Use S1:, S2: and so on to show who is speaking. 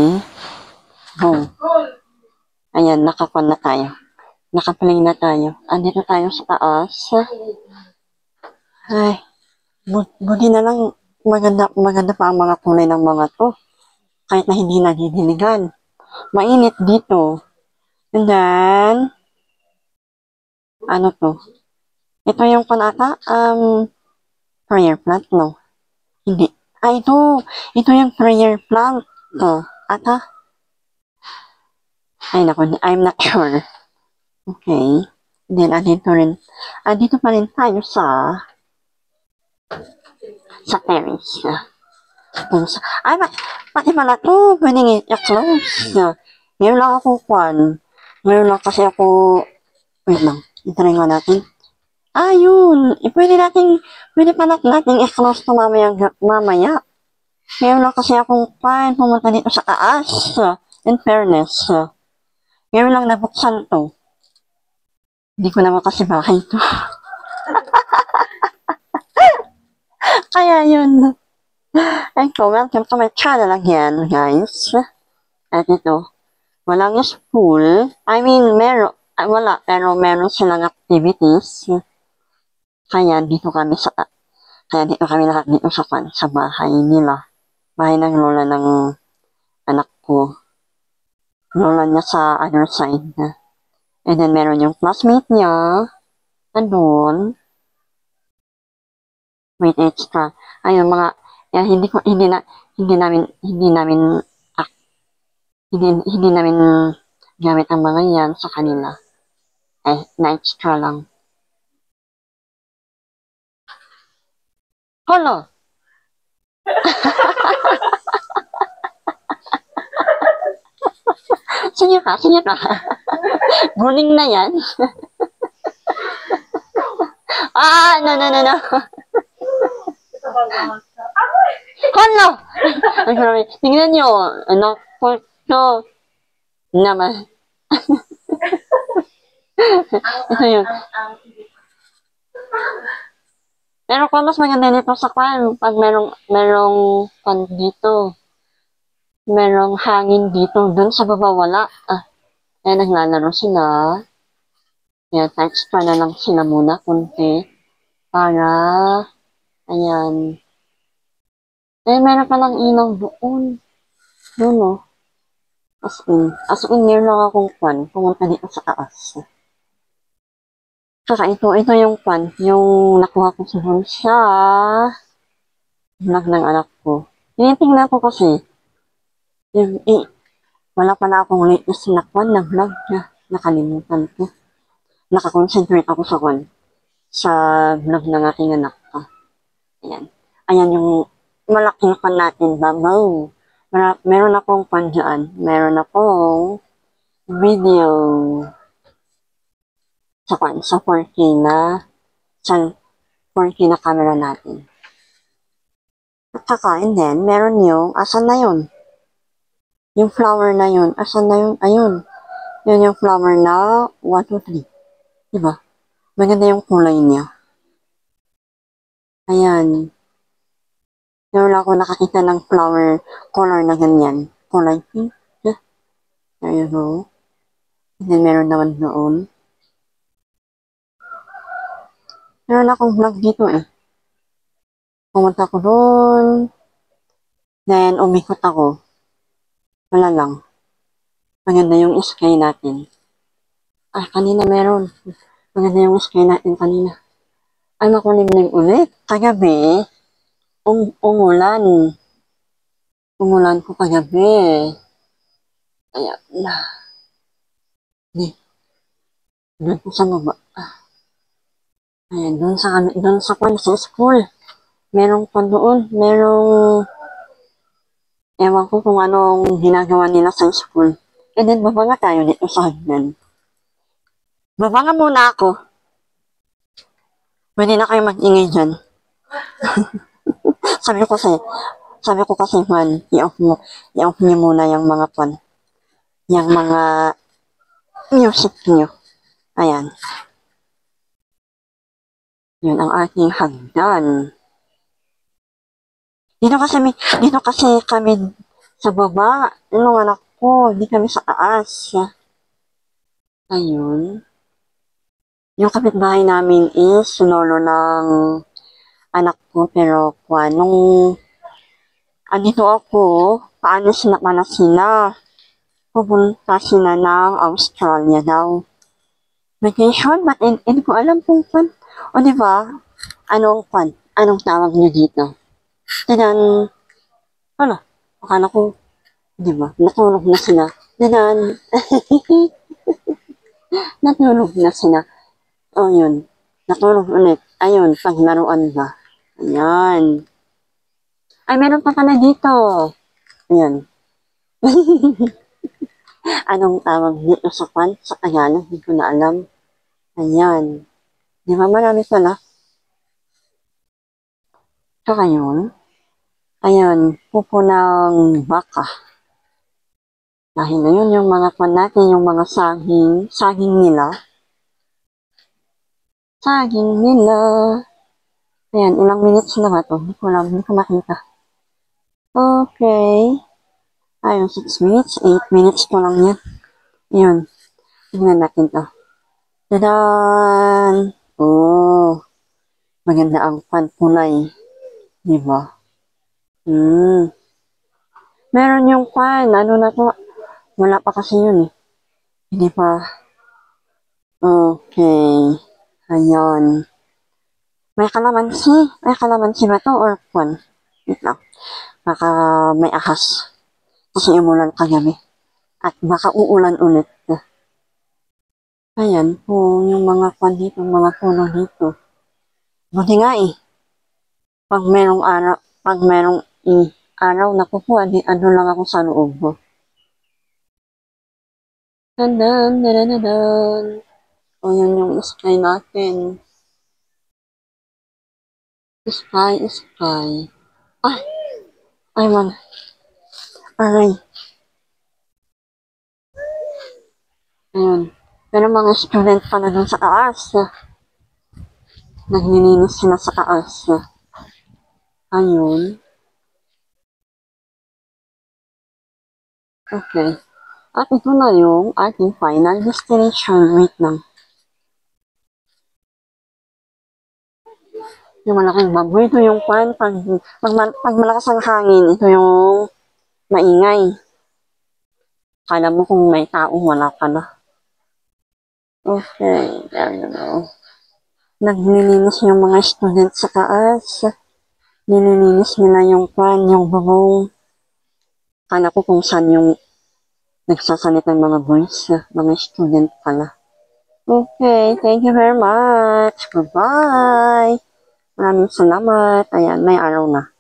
S1: Home. Ayan, nakakuan na tayo. Nakaplay na tayo. Andito tayo sa taas. Ay, buti na lang maganda pa ang mga kulay ng mga to. Kahit na hindi nagdidiligan. Mainit dito. And then, ano to? Ito yung panata, prayer plant, no? Hindi. Ito yung prayer plant. Ata? Ay, naku, I'm not sure. Okay. Then, andito pa rin tayo sa terrace. Ay, pati pala to, pwedeng i-close. Ngayon lang ako Ngayon lang kasi ako, wait lang, itry nga natin. Yun. Pwede pa natin i-close to mamaya. Ngayon lang kasi ako pumunta dito sa taas. In fairness. Ngayon lang nabuksan to. Hindi ko naman kasi bahay to. Kaya yun. Welcome to my channel again, guys. At ito, walang school. I mean, wala, pero meron silang activities. Kaya dito kami lahat dito sa bahay nila. Bahay ng lola ng anak ko. Lola niya sa other side. And then meron yung classmate niya. Andun. Wait, extra. Ayun, hindi namin gamit ang mga yan sa kanila. Na extra lang. Hala! Sige ka. Guling na yan. No. Hala! Ay, grabe. Tingnan nyo. Naku, naman. Ito yun. Pero kung mas maganda nito sa pag merong dito. Merong hangin dito. Doon sa baba wala. Naglalaro sila. Kaya extra na lang sila muna kunti. Para, ayan. Meron palang ilaw doon. Doon, no? As in, meron lang akong pumunta dito sa taas. Saka ito yung yung nakuha ko sa vlog ng anak ko. Tinitingnan ko kasi, wala pa na akong latest na na vlog na nakalimutan ko. Nakakonsentrate ako sa vlog ng aking anak ko. Ayan yung malaking natin, babaw. Meron akong dyan. Meron akong video sa 4K na 4K na camera natin. At saka, and then, meron yung, asan na yun? Yung flower na yun, asan na yun? Ayun. Yun yung flower na 1, 2, 3. Diba? Maganda yung kulay niya. Ayan. Meron ako nakakita ng flower color na ganyan. Kulay pink. Ayun o. And then, meron naman doon. Meron akong vlog dito Pumunta ko doon. Then, umikot ako. Wala lang. Maganda yung sky natin. Kanina meron. Maganda yung sky natin kanina. Makulimlim ulit. Kagabi, umulan. Umulan ko kagabi. Ayan na. Doon po sa baba. Ayan, doon sa school. Merong doon. Ewan ko kung anong ginagawa nila sa school. And then, babanga tayo dito sa hagdan. Babanga muna ako. Pwede na kayo mag-ingay dyan. Sabi ko kasi, man, i-off niyo muna yung mga yung mga music niyo. Ayan. Yun ang aking hagdan. Dito kasi kami Sa baba, yung anak ko, di kami sa taas. Ayun. Yung kapitbahay namin is lolo ng anak ko, pero nung andito ako, paalis na pala sila. Pupunta sila ng Australia daw. Vacation, but hindi ko alam kung o diba, anong tawag niyo dito? Tinan, akala ko, diba, natulog na sila. Tinan, natulog na sila. Yun, natulog ulit. Ayun, paglaruan ba? Ayan. Ay, meron pa pala dito. Ayan. Anong tawag dito sa sa Tagalog? Hindi ko na alam. Ayan. Di ba marami pala? Saka yun. Ayan, pupo ng baka. Dahil na yun, yung mga natin, yung mga saging nila. Saging nila. Ayan, ilang minutes na ba ito? Hindi ko makita. Okay. Ayun, 6 minutes, 8 minutes ko lang yan. Yun. Tingnan natin to. Tadaan! Oh, maganda ang pantunay. Diba? Meron yung ano na to? Wala pa kasi yun eh. Hindi pa. Okay. Ayan. May kalamansi ba to or kwan? Wait lang. Baka may ahas. Kasi umulan kagabi. At baka uulan ulit. Ayan po, yung mga kwan dito, mga puno dito. Buti nga eh. Pag merong araw, naku po, ano lang ako sa loob ko. Dandan, dandan. O yan yung sky natin. Sky. Ay man. Aray. Ayun. Pero mga student pala dun sa taas. Naglilinis sila sa taas. Ayun. Okay. At ito na yung ating final destination. Wait lang. Yung malaking bamboo. Ito yung pag malakas ang hangin, ito yung maingay. Kala mo kung may tao, wala ka na. Okay, there you go. Naglilinis yung mga student sa taas. Nililinis nila yung bubong. Kala ko kung saan yung nagsasalit ng mga boys, mga student pala. Okay, thank you very much. Goodbye. Maraming salamat. Ayan, may araw na.